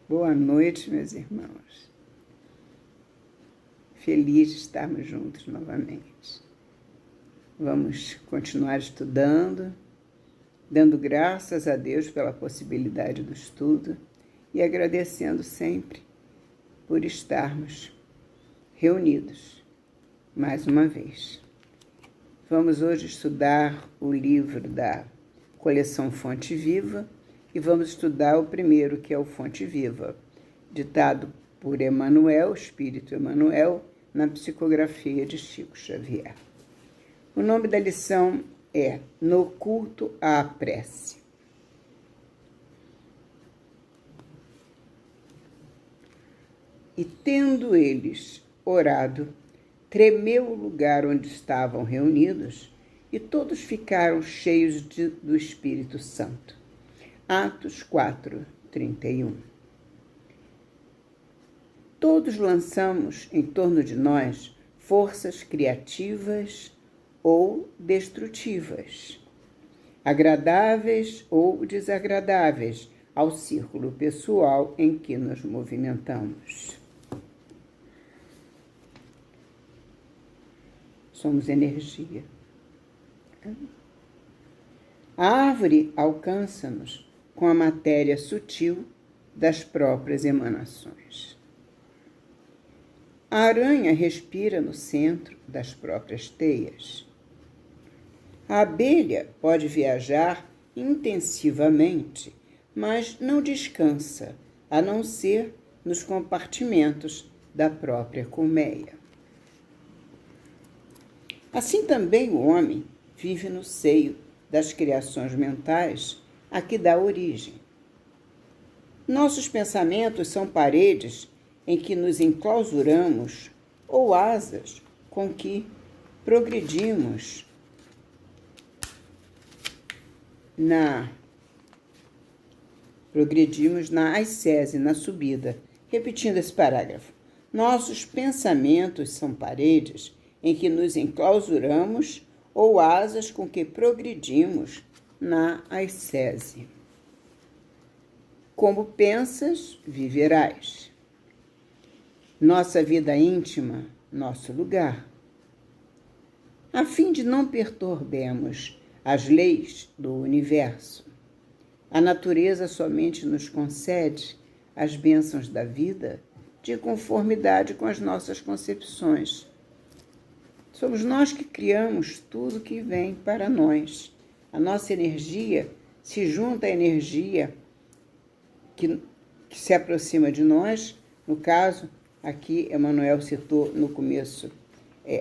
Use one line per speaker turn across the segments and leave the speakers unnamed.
Boa noite, meus irmãos. Feliz de estarmos juntos novamente. Vamos continuar estudando, dando graças a Deus pela possibilidade do estudo e agradecendo sempre por estarmos reunidos mais uma vez. Vamos hoje estudar o livro da coleção Fonte Viva e vamos estudar o primeiro, que é o Fonte Viva, ditado por Emmanuel, Espírito Emmanuel, na psicografia de Chico Xavier. O nome da lição é No Culto à Prece. E tendo eles orado, tremeu o lugar onde estavam reunidos e todos ficaram cheios do Espírito Santo. Atos 4, 31. Todos lançamos em torno de nós forças criativas ou destrutivas, agradáveis ou desagradáveis ao círculo pessoal em que nos movimentamos. Somos energia. A árvore alcança-nos com a matéria sutil das próprias emanações. A aranha respira no centro das próprias teias. A abelha pode viajar intensivamente, mas não descansa, a não ser nos compartimentos da própria colmeia. Assim também o homem vive no seio das criações mentais a que dá origem. Nossos pensamentos são paredes em que nos enclausuramos ou asas com que progredimos na ascese, na subida. Repetindo esse parágrafo. Nossos pensamentos são paredes em que nos enclausuramos ou asas com que progredimos na ascese. Como pensas, viverás. Nossa vida íntima, nosso lugar. A fim de não perturbemos as leis do universo, a natureza somente nos concede as bênçãos da vida de conformidade com as nossas concepções. Somos nós que criamos tudo que vem para nós. A nossa energia se junta à energia que se aproxima de nós. No caso, aqui Emmanuel citou no começo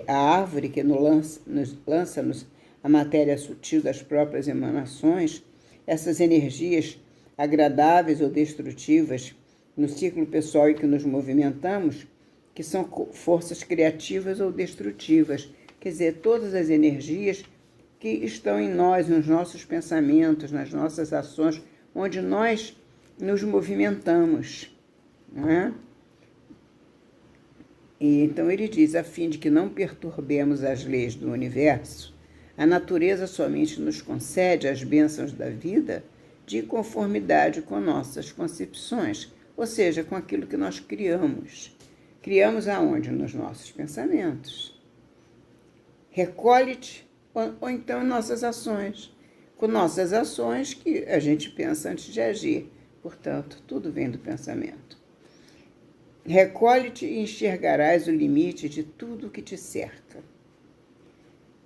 a árvore que nos lança-nos a matéria sutil das próprias emanações, essas energias agradáveis ou destrutivas no ciclo pessoal em que nos movimentamos, que são forças criativas ou destrutivas, quer dizer, todas as energias que estão em nós, nos nossos pensamentos, nas nossas ações, onde nós nos movimentamos, não é? E então ele diz, a fim de que não perturbemos as leis do universo, a natureza somente nos concede as bênçãos da vida de conformidade com nossas concepções, ou seja, com aquilo que nós criamos. Criamos aonde? Nos nossos pensamentos. Recolhe-te, ou então em nossas ações. Com nossas ações que a gente pensa antes de agir. Portanto, tudo vem do pensamento. Recolhe-te e enxergarás o limite de tudo que te cerca.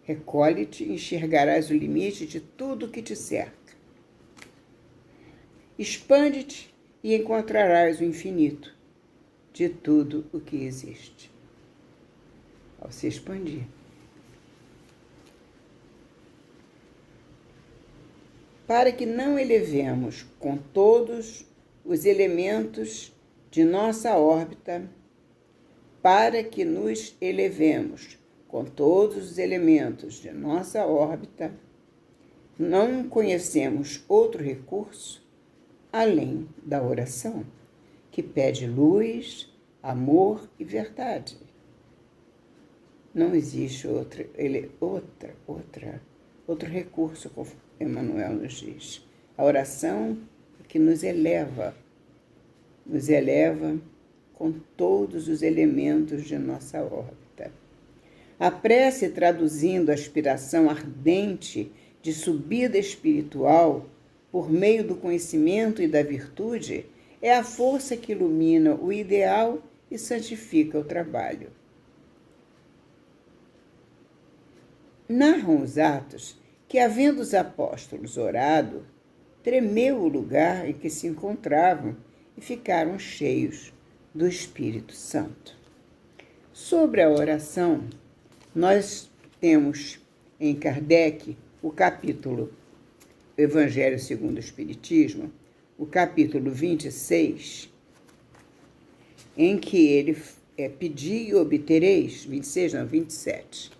Recolhe-te e enxergarás o limite de tudo que te cerca. Expande-te e encontrarás o infinito de tudo o que existe. Ao se expandir. Para que não elevemos com todos os elementos de nossa órbita, para que nos elevemos com todos os elementos de nossa órbita, não conhecemos outro recurso além da oração, que pede luz, amor e verdade. Não existe outro recurso, Emmanuel nos diz. A oração que nos eleva nos eleva com todos os elementos de nossa órbita. A prece, traduzindo a aspiração ardente de subida espiritual por meio do conhecimento e da virtude, é a força que ilumina o ideal e santifica o trabalho. Narram os Atos que, havendo os apóstolos orado, tremeu o lugar em que se encontravam e ficaram cheios do Espírito Santo. Sobre a oração, nós temos em Kardec o capítulo Evangelho segundo o Espiritismo, o capítulo 26, em que ele pedi e obtereis, 26 não, 27,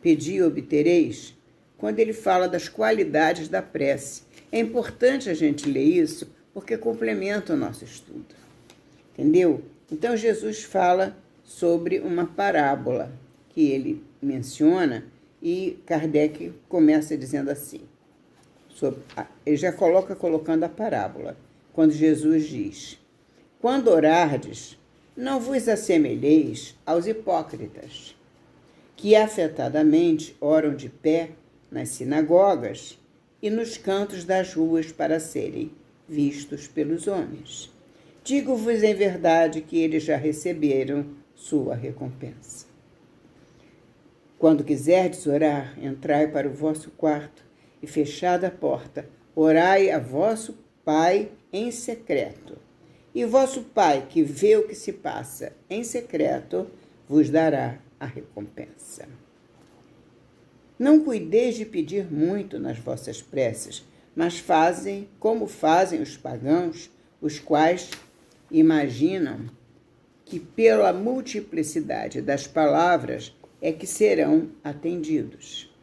pedi e obtereis, quando ele fala das qualidades da prece. É importante a gente ler isso, porque complementa o nosso estudo. Entendeu? Então, Jesus fala sobre uma parábola que ele menciona e Kardec começa dizendo assim. Ele já colocando a parábola, quando Jesus diz: quando orardes, não vos assemelheis aos hipócritas, que afetadamente oram de pé nas sinagogas e nos cantos das ruas para serem vistos pelos homens. Digo-vos em verdade que eles já receberam sua recompensa. Quando quiserdes orar, entrai para o vosso quarto e, fechada a porta, orai a vosso Pai em secreto. E vosso Pai, que vê o que se passa em secreto, vos dará a recompensa. Não cuideis de pedir muito nas vossas preces, mas fazem como fazem os pagãos, os quais imaginam que pela multiplicidade das palavras é que serão atendidos.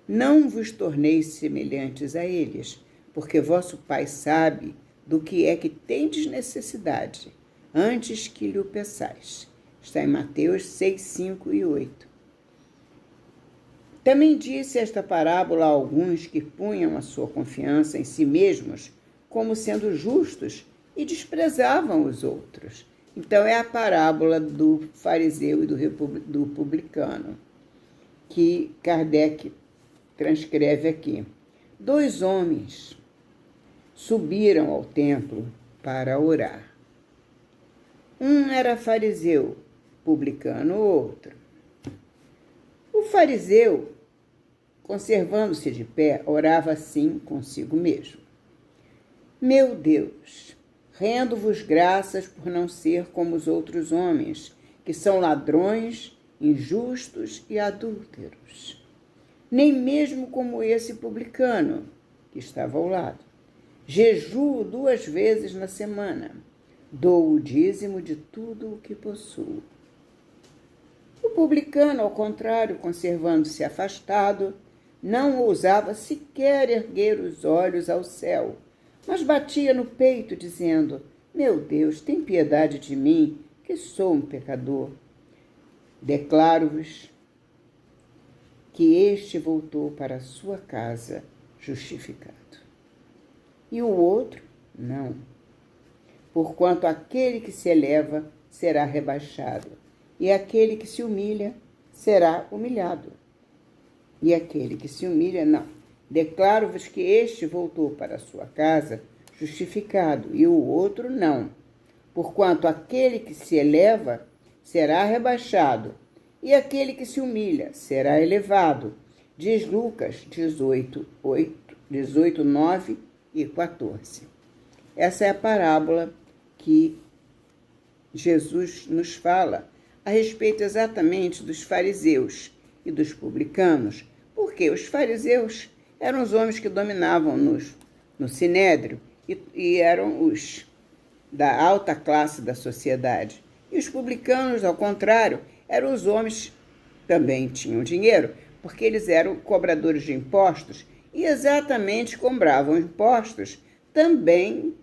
Não vos torneis semelhantes a eles, porque vosso Pai sabe do que é que tendes necessidade, antes que lhe o peçais. Está em Mateus 6, 5 e 8. Também disse esta parábola a alguns que punham a sua confiança em si mesmos como sendo justos e desprezavam os outros. Então, é a parábola do fariseu e do publicano, que Kardec transcreve aqui. 2 homens subiram ao templo para orar. Um era fariseu, publicano o outro. O fariseu, conservando-se de pé, orava assim consigo mesmo: meu Deus, rendo-vos graças por não ser como os outros homens, que são ladrões, injustos e adúlteros, nem mesmo como esse publicano que estava ao lado. Jejuo 2 vezes na semana, dou o dízimo de tudo o que possuo. O publicano, ao contrário, conservando-se afastado, não ousava sequer erguer os olhos ao céu, mas batia no peito, dizendo: meu Deus, tem piedade de mim, que sou um pecador. Declaro-vos que este voltou para a sua casa justificado. E o outro, não. Porquanto aquele que se eleva será rebaixado, e aquele que se humilha será humilhado. E aquele que se humilha, não. Declaro-vos que este voltou para a sua casa justificado, e o outro não. Porquanto aquele que se eleva será rebaixado, e aquele que se humilha será elevado. Diz Lucas 18, 9 e 14. Essa é a parábola que Jesus nos fala a respeito exatamente dos fariseus e dos publicanos, porque os fariseus eram os homens que dominavam no sinédrio e eram os da alta classe da sociedade. E os publicanos, ao contrário, eram os homens que também tinham dinheiro, porque eles eram cobradores de impostos e exatamente cobravam impostos também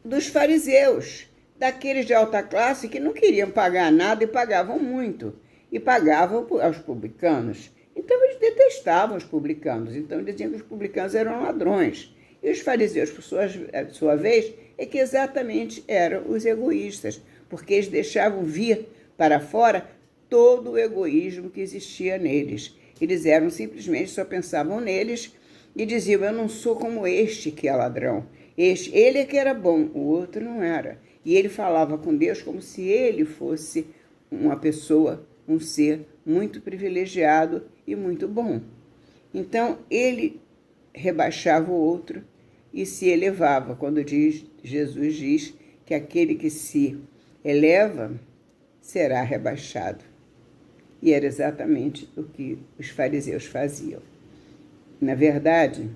dos fariseus, daqueles de alta classe que não queriam pagar nada e pagavam muito, e pagavam aos publicanos. Então, eles detestavam os publicanos. Então, eles diziam que os publicanos eram ladrões. E os fariseus, por sua vez, é que exatamente eram os egoístas, porque eles deixavam vir para fora todo o egoísmo que existia neles. Eles simplesmente só pensavam neles e diziam: eu não sou como este que é ladrão. Ele é que era bom, o outro não era. E ele falava com Deus como se ele fosse uma pessoa, um ser muito privilegiado e muito bom. Então, ele rebaixava o outro e se elevava. Quando Jesus diz que aquele que se eleva será rebaixado. E era exatamente o que os fariseus faziam. Na verdade,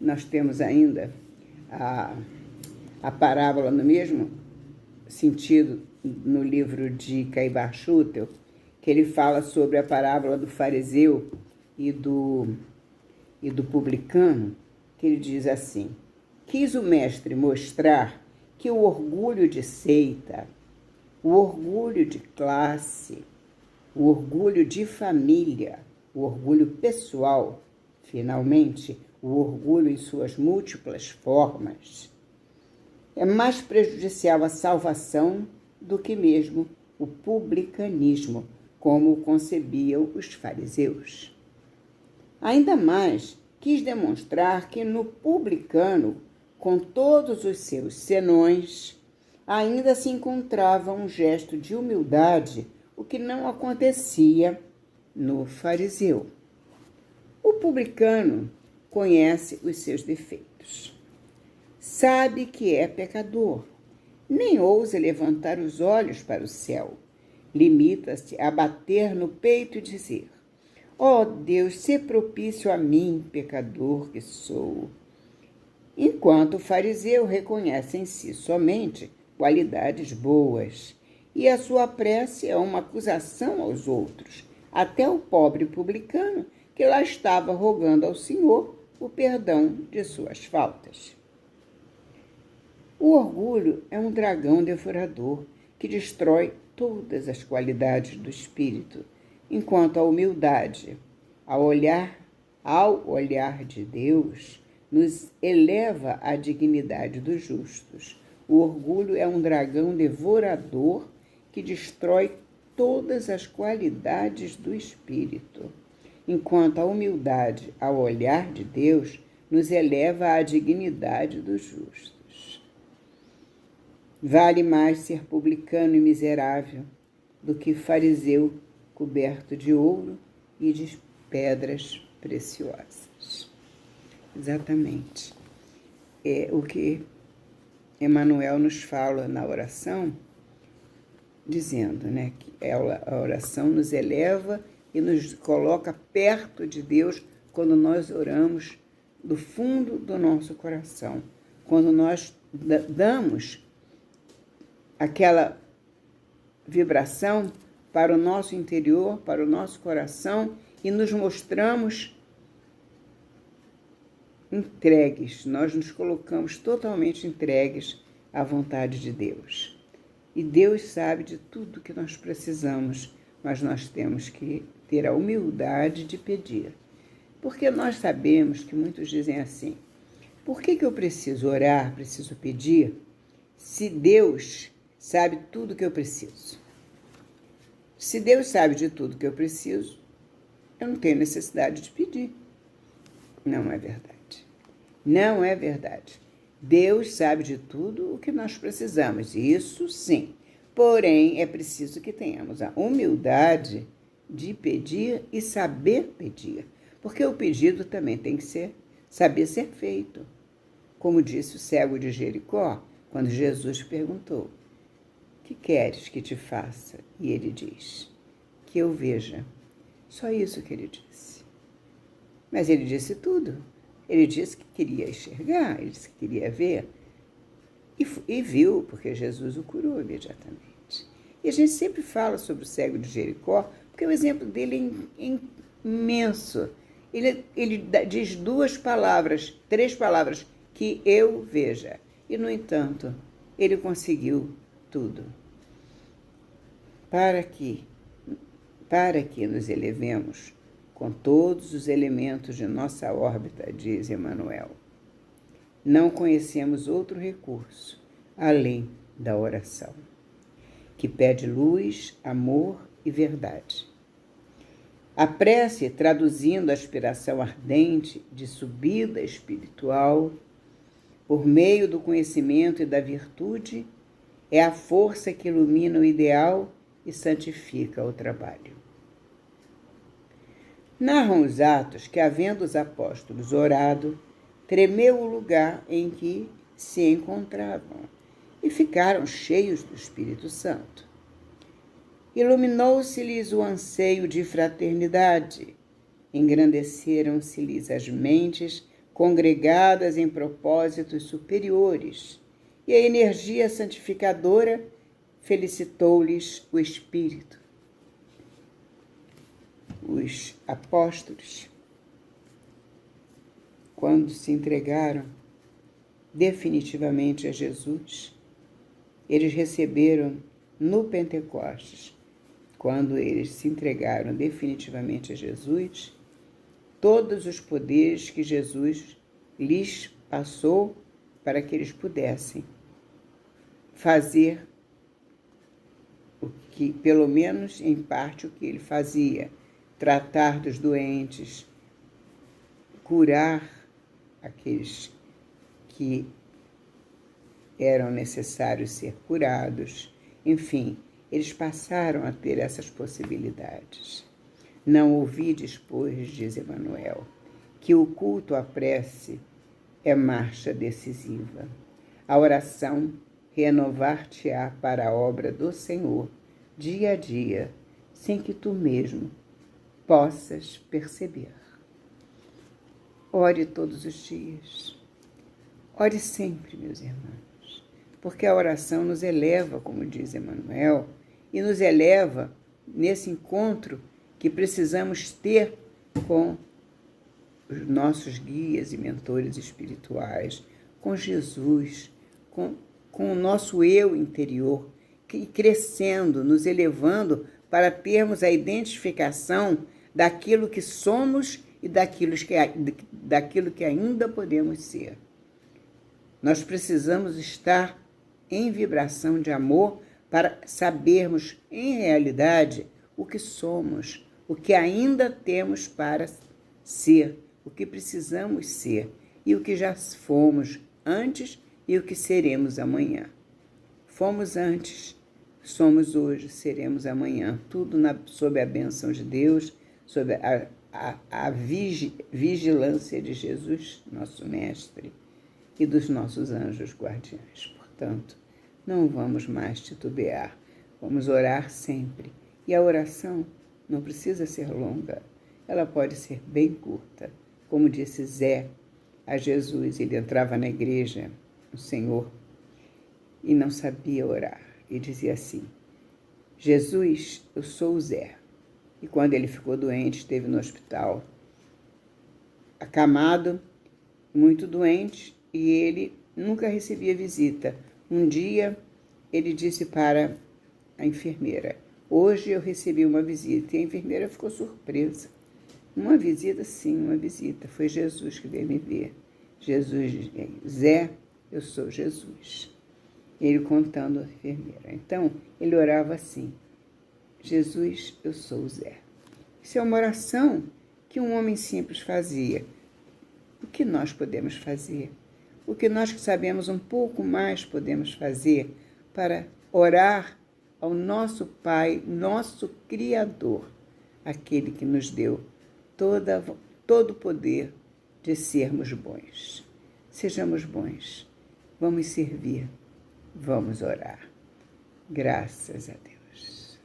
nós temos ainda a parábola no mesmo sentido no livro de Caibar Schutel, que ele fala sobre a parábola do fariseu e do publicano, que ele diz assim: quis o mestre mostrar que o orgulho de seita, o orgulho de classe, o orgulho de família, o orgulho pessoal, finalmente, o orgulho em suas múltiplas formas, é mais prejudicial à salvação do que mesmo o publicanismo, como o concebiam os fariseus. Ainda mais, quis demonstrar que no publicano, com todos os seus senões, ainda se encontrava um gesto de humildade, o que não acontecia no fariseu. O publicano conhece os seus defeitos, sabe que é pecador, nem ousa levantar os olhos para o céu, limita-se a bater no peito e dizer: ó Deus, sê propício a mim, pecador que sou. Enquanto o fariseu reconhece em si somente qualidades boas, e a sua prece é uma acusação aos outros, até o pobre publicano que lá estava rogando ao Senhor o perdão de suas faltas. O orgulho é um dragão devorador que destrói todas as qualidades do espírito, enquanto a humildade, ao olhar de Deus, nos eleva à dignidade dos justos. O orgulho é um dragão devorador que destrói todas as qualidades do espírito, enquanto a humildade, ao olhar de Deus, nos eleva à dignidade dos justos. Vale mais ser publicano e miserável do que fariseu coberto de ouro e de pedras preciosas. Exatamente. É o que Emmanuel nos fala na oração, dizendo, né, que a oração nos eleva e nos coloca perto de Deus quando nós oramos do fundo do nosso coração, quando nós damos aquela vibração para o nosso interior, para o nosso coração e nos mostramos entregues, nós nos colocamos totalmente entregues à vontade de Deus. E Deus sabe de tudo que nós precisamos, mas nós temos que ter a humildade de pedir. Porque nós sabemos que muitos dizem assim: por que eu preciso orar, preciso pedir, se Deus sabe tudo que eu preciso? Se Deus sabe de tudo que eu preciso, eu não tenho necessidade de pedir. Não é verdade. Não é verdade. Deus sabe de tudo o que nós precisamos, isso sim. Porém, é preciso que tenhamos a humildade de pedir e saber pedir. Porque o pedido também tem que saber ser feito. Como disse o cego de Jericó, quando Jesus perguntou: que queres que te faça? E ele diz: que eu veja. Só isso que ele disse. Mas ele disse tudo. Ele disse que queria enxergar, ele disse que queria ver. E viu, porque Jesus o curou imediatamente. E a gente sempre fala sobre o cego de Jericó, porque o exemplo dele é imenso. Ele diz três palavras, que eu veja. E, no entanto, ele conseguiu tudo. Para que nos elevemos com todos os elementos de nossa órbita, diz Emmanuel, não conhecemos outro recurso, além da oração, que pede luz, amor e verdade. A prece, traduzindo a aspiração ardente de subida espiritual, por meio do conhecimento e da virtude, é a força que ilumina o ideal e santifica o trabalho. Narram os atos que, havendo os apóstolos orado, tremeu o lugar em que se encontravam e ficaram cheios do Espírito Santo. Iluminou-se-lhes o anseio de fraternidade, engrandeceram-se-lhes as mentes congregadas em propósitos superiores, e a energia santificadora felicitou-lhes o Espírito. Os apóstolos, quando se entregaram definitivamente a Jesus, eles receberam no Pentecostes, quando eles se entregaram definitivamente a Jesus, todos os poderes que Jesus lhes passou para que eles pudessem fazer o que, pelo menos em parte, o que ele fazia: tratar dos doentes, curar aqueles que eram necessários ser curados, enfim, eles passaram a ter essas possibilidades. Não ouvides, pois, diz Emmanuel, que o culto à prece é marcha decisiva. A oração renovar-te-á para a obra do Senhor, dia a dia, sem que tu mesmo possas perceber. Ore todos os dias. Ore sempre, meus irmãos, porque a oração nos eleva, como diz Emmanuel, e nos eleva nesse encontro que precisamos ter com os nossos guias e mentores espirituais, com Jesus, com o nosso eu interior, crescendo, nos elevando para termos a identificação daquilo que somos e daquilo que ainda podemos ser. Nós precisamos estar em vibração de amor para sabermos, em realidade, o que somos, o que ainda temos para ser, o que precisamos ser e o que já fomos antes e o que seremos amanhã. Fomos antes, somos hoje, seremos amanhã, tudo sob a bênção de Deus, sob a vigilância de Jesus, nosso Mestre, e dos nossos anjos guardiães. Portanto, não vamos mais titubear, vamos orar sempre. E a oração não precisa ser longa, ela pode ser bem curta. Como disse Zé a Jesus, ele entrava na igreja, o Senhor, e não sabia orar. E dizia assim: Jesus, eu sou o Zé. E quando ele ficou doente, esteve no hospital, acamado, muito doente, e ele nunca recebia visita. Um dia, ele disse para a enfermeira: hoje eu recebi uma visita. E a enfermeira ficou surpresa. Uma visita, sim, uma visita. Foi Jesus que veio me ver. Jesus disse: Zé, eu sou Jesus. Ele contando à enfermeira. Então, ele orava assim: Jesus, eu sou o Zé. Isso é uma oração que um homem simples fazia. O que nós podemos fazer? O que nós que sabemos um pouco mais podemos fazer para orar ao nosso Pai, nosso Criador, aquele que nos deu todo o poder de sermos bons. Sejamos bons, vamos servir, vamos orar. Graças a Deus.